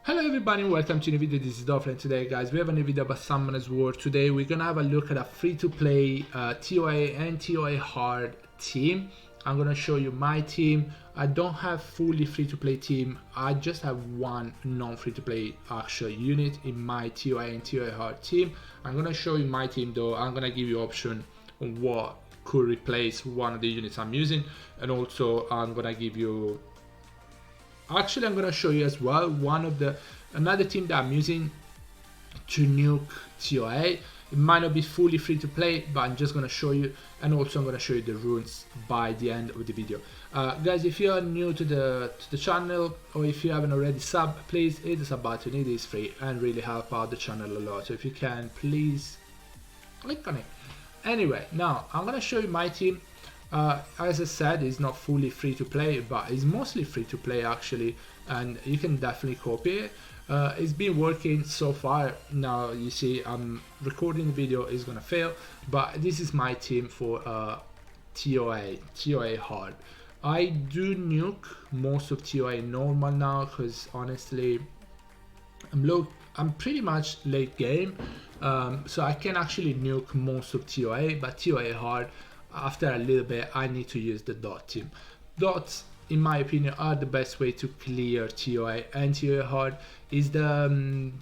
Hello everybody, welcome to a new video. This is Dolphin, and today guys we have a new video about Summoner's War. Today we're gonna have a look at a free-to-play TOA and TOA hard team. I'm gonna show you my team. I don't have fully free-to-play team. I just have one non-free-to-play actual unit in my TOA and TOA hard team. I'm gonna show you my team though. I'm gonna give you option on what could replace one of the units I'm using, and also I'm gonna give you I'm gonna show you as well another team that I'm using to nuke TOA. It might not be fully free to play, but I'm just gonna show you, and also I'm gonna show you the runes by the end of the video. Guys, if you are new to the channel, or if you haven't already subbed, please hit the sub button. It is free and really help out the channel a lot. So if you can, please click on it. Anyway, now I'm gonna show you my team. As I said, it's not fully free to play, but it's mostly free to play actually, and you can definitely copy it. It's been working so far. Now you see I'm recording the video, is gonna fail, but this is my team for TOA hard. I do nuke most of TOA normal now because honestly I'm pretty much late game, so I can actually nuke most of TOA, but TOA hard, after a little bit I need to use the dot team. Dots, in my opinion, are the best way to clear TOA and TOA hard. Is the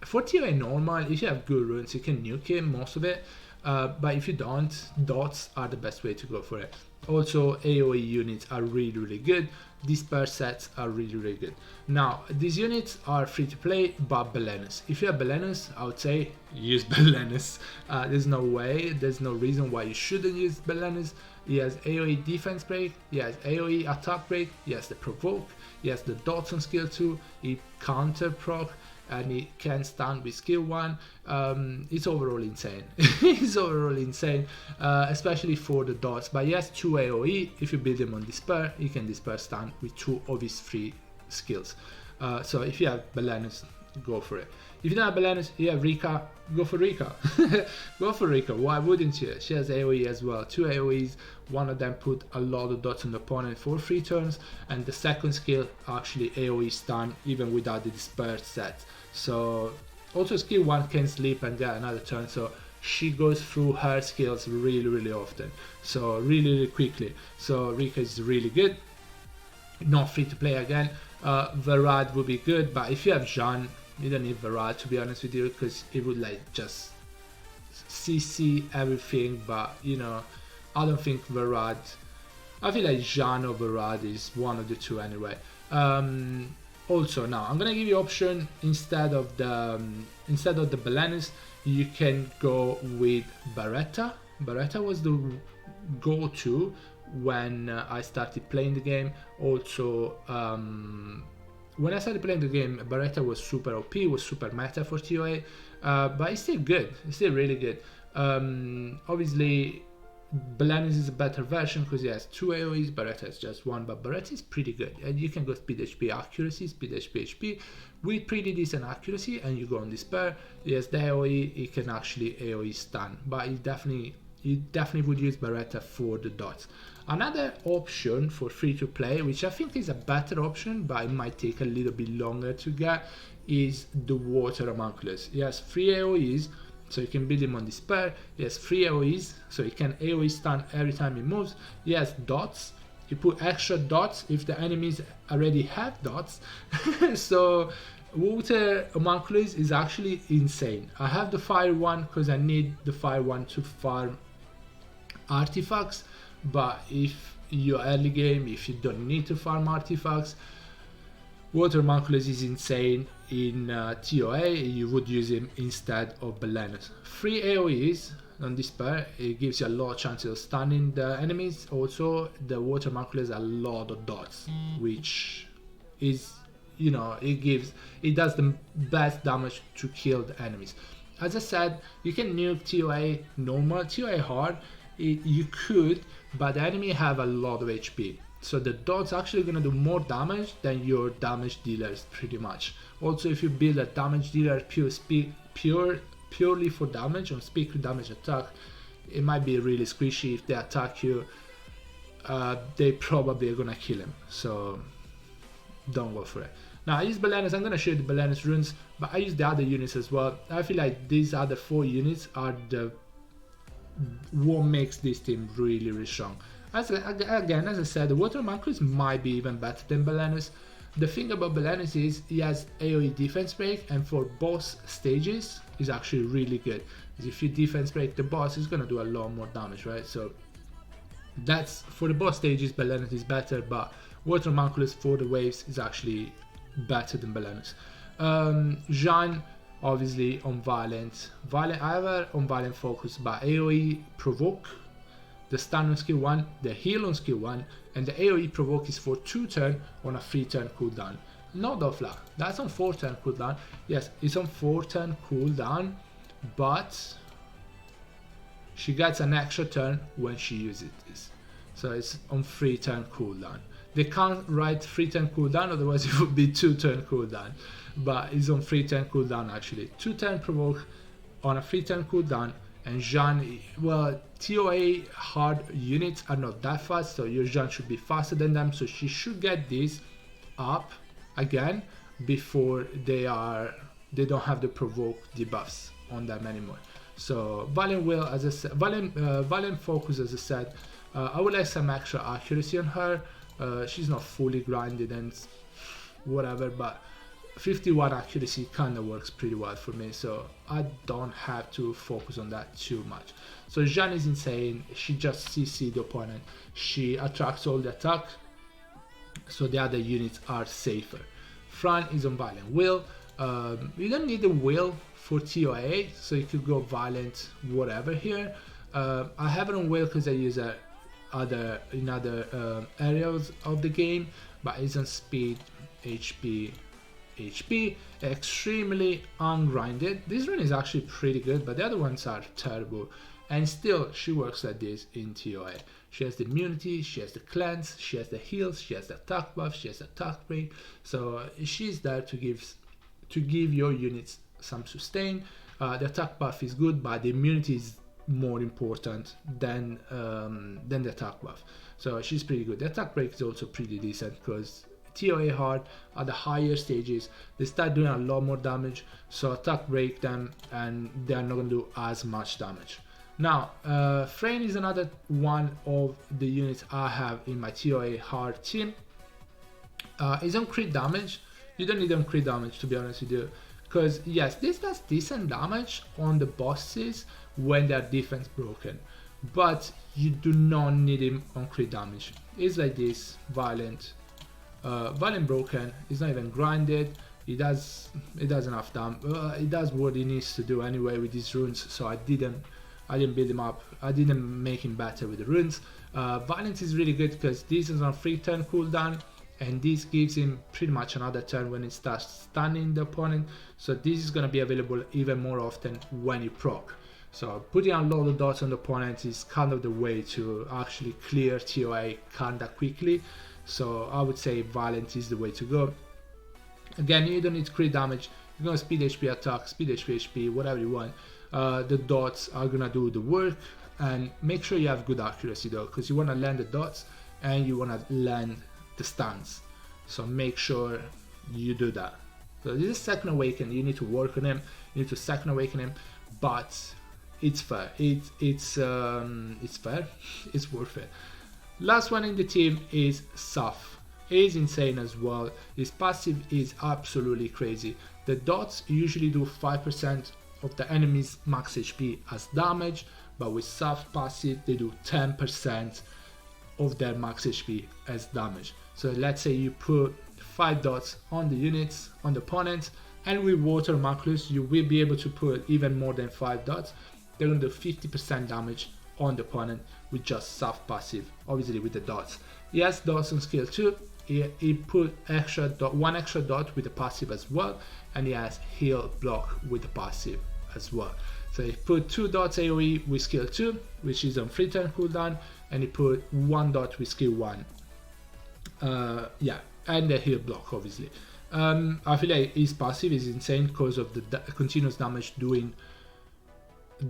for TOA normal, if you have good runes you can nuke it, most of it, but if you don't, dots are the best way to go for it. Also AoE units are really good. Disperse sets are really good. Now these units are free to play, but Belenus, if you have Belenus, I would say use Belenus. There's no reason why you shouldn't use Belenus. He has AoE defense break, he has AoE attack break, he has the provoke, he has the dots on skill 2, he counter proc, and he can stun with skill 1. It's overall insane. It's overall insane, especially for the dots. But he has 2 AoE. If you build him on Despair, he can Despair stun with 2 of his 3 skills. So if you have Belenus, go for it. If you don't have Belenus, you have Rika, go for Rika. Go for Rika, why wouldn't you? She has AoE as well, 2 AoEs. One of them put a lot of dots on the opponent for 3 turns, and the second skill actually AoE stun even without the Disperse set. So also skill 1 can sleep and get another turn, so she goes through her skills really often, so really quickly. So Rika is really good. Not free to play again. Varad would be good, but if you have Jean, you don't need Varad, to be honest with you, because it would like just CC everything. But you know, I don't think Varad, I feel like Jean or Varad is one of the two anyway. Also now I'm gonna give you option, instead of the Belenus, you can go with Beretta. Beretta was the go-to when I started playing the game. Also when I started playing the game, Beretta was super OP, was super meta for TOA, but it's still good, it's still really good. Obviously Belenus is a better version because he has 2 AoEs, Beretta has just 1, but Beretta is pretty good, and you can go speed HP accuracy, speed HP HP with pretty decent accuracy, and you go on Despair. He has the AoE, he can actually AoE stun, but you definitely would use Beretta for the dots. Another option for free to play, which I think is a better option but it might take a little bit longer to get, is the Water Homunculus. He has 3 AoEs, so you can build him on Despair. He has 3 AoEs, so he can AoE stun every time he moves. He has dots. You put extra dots if the enemies already have dots. So Water Homunculus is actually insane. I have the Fire one because I need the Fire one to farm artifacts, but if you're early game, if you don't need to farm artifacts, Water Homunculus is insane. In TOA, you would use him instead of Belenus. 3 AoEs on Despair, it gives you a lot of chances of stunning the enemies. Also, the Water Homunculus has a lot of dots, which is, you know, it does the best damage to kill the enemies. As I said, you can nuke TOA normal, TOA hard. You could, but the enemy have a lot of HP. So the dots actually gonna do more damage than your damage dealers, pretty much. Also, if you build a damage dealer purely for damage, on speed with damage attack, it might be really squishy. If they attack you, they probably are gonna kill him. So don't go for it. Now I use Belena's, I'm gonna show you the Belena's runes, but I use the other units as well. I feel like these other 4 units are the what makes this team really, really strong. Again, as I said, the Water Homunculus might be even better than Belena's. The thing about Belena's is he has AoE defense break, and for boss stages is actually really good. Because if you defense break the boss, it's gonna do a lot more damage, right? So that's for the boss stages, Belena's is better, but Water Homunculus for the waves is actually better than Belena's. Jean, obviously on Violent. I have her on Violent focus, but AoE provoke, the stun on skill 1, the heal on skill 1, and the AoE provoke is for 2 turn on a 3 turn cooldown. Not Dofla, that's on 4 turn cooldown. Yes, it's on 4 turn cooldown, but she gets an extra turn when she uses this. So it's on 3 turn cooldown. They can't write 3 turn cooldown, otherwise it would be 2 turn cooldown. But it's on 3 turn cooldown actually. 2 turn provoke on a 3 turn cooldown. And Jean, well, TOA hard units are not that fast, so your Jean should be faster than them. So she should get this up again before they don't have the provoke debuffs on them anymore. So Valiant will, as I said, Valiant focus, as I said, I would like some extra accuracy on her. She's not fully grinded and whatever, but 51 accuracy kind of works pretty well for me, so I don't have to focus on that too much. So Jeanne is insane. She just CC the opponent. She attracts all the attack, so the other units are safer. Fran is on Violent Will. You don't need the will for TOA, so you could go Violent whatever here. I have it on Will because I use it in other areas of the game, but it's on speed, HP, extremely ungrinded. This rune is actually pretty good, but the other ones are terrible, and still she works like this in TOA. She has the immunity, she has the cleanse, she has the heals, she has the attack buff, she has the attack break, so she's there to give your units some sustain. The attack buff is good, but the immunity is more important than the attack buff, so she's pretty good. The attack break is also pretty decent because TOA hard at the higher stages they start doing a lot more damage, so attack break them and they're not going to do as much damage. Now Frayne is another one of the units I have in my TOA hard team. It's on crit damage. You don't need on crit damage, to be honest with you, because yes, this does decent damage on the bosses when they're defense broken, but you do not need him on crit damage. It's like this, Violent broken, it's not even grinded, it does enough damage, it does what it needs to do anyway with these runes, so I didn't build him up, I didn't make him better with the runes. Violence is really good because this is on 3 turn cooldown, and this gives him pretty much another turn when it starts stunning the opponent, so this is going to be available even more often when you proc. So putting a lot of dots on the opponent is kind of the way to actually clear TOA kinda quickly. So I would say Violent is the way to go. Again, you don't need crit damage. You're gonna speed HP attack, speed HP, whatever you want. The dots are gonna do the work, and make sure you have good accuracy though, because you wanna land the dots and you wanna land the stuns. So make sure you do that. So this is Second Awaken. You need to work on him. You need to Second Awaken him, but it's fair. It's fair. It's worth it. Last one in the team is Saf. He's insane as well. His passive is absolutely crazy. The dots usually do 5% of the enemy's max HP as damage, but with Saf passive they do 10% of their max HP as damage. So let's say you put 5 dots on the units, on the opponent, and with Water Homunculus you will be able to put even more than 5 dots. They're going to do 50% damage on the opponent with just soft passive, obviously with the dots. He has dots on skill 2, he put one extra dot with the passive as well, and he has heal block with the passive as well. So he put 2 dots AoE with skill 2, which is on 3 turn cooldown, and he put 1 dot with skill 1. Yeah, and the heal block obviously. I feel like his passive is insane because of the continuous damage doing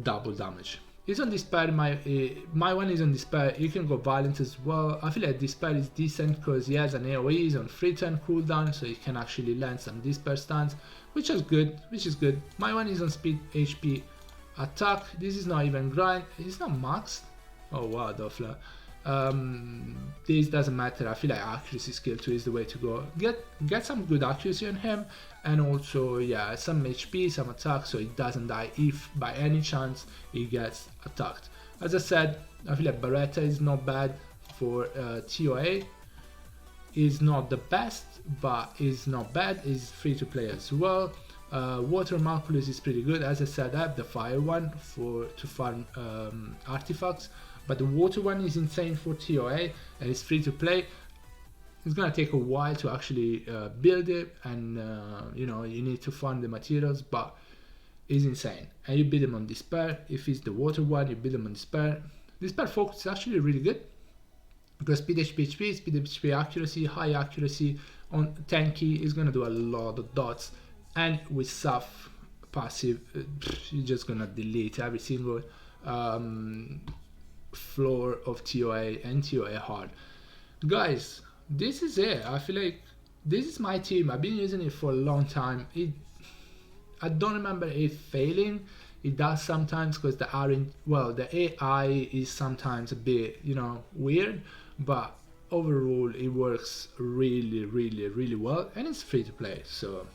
double damage. It's on despair. My one is on despair. You can go violent as well. I feel like despair is decent because he has an AoE, he's on free turn cooldown, so you can actually land some despair stuns, which is good. My one is on speed, HP, attack. This is not even grind. It's not maxed. Oh wow, Doffler. This doesn't matter. I feel like accuracy skill 2 is the way to go. Get some good accuracy on him, and also yeah, some HP, some attack, so it doesn't die if by any chance he gets attacked. As I said, I feel like Beretta is not bad for TOA. Is not the best, but is not bad. Is free to play as well. Water Marculus is pretty good. As I said, I have the fire one to farm artifacts, but the water one is insane for TOA and it's free to play. It's gonna take a while to actually build it, and you know, you need to farm the materials, but it's insane. And you build them on despair. If it's the water one, you build them on despair. Despair focus is actually really good because speed HP accuracy, high accuracy on tanky is gonna do a lot of dots, and with Saf passive, you're just gonna delete every single floor of TOA and TOA hard. Guys, this is it. I feel like this is my team. I've been using it for a long time. I don't remember it failing. It does sometimes because the AI is sometimes a bit, you know, weird, but overall it works really well, and it's free to play. So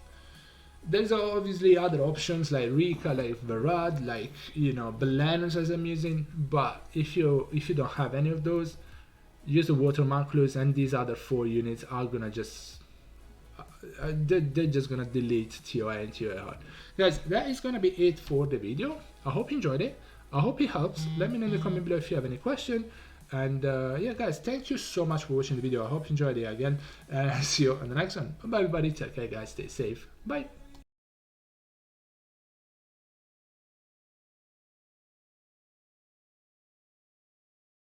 there's obviously other options like Rika, like Varad, like, you know, Belanus as I'm using, but if you don't have any of those, use the Water Marculus, and these other 4 units are gonna just they're just gonna delete TOA and TOA hard. Guys, that is gonna be it for the video. I hope you enjoyed it. I hope it helps. Let me know in the comment below if you have any question. And yeah, guys, thank you so much for watching the video. I hope you enjoyed it again. See you on the next one. Bye everybody. Take care, guys. Stay safe. Bye.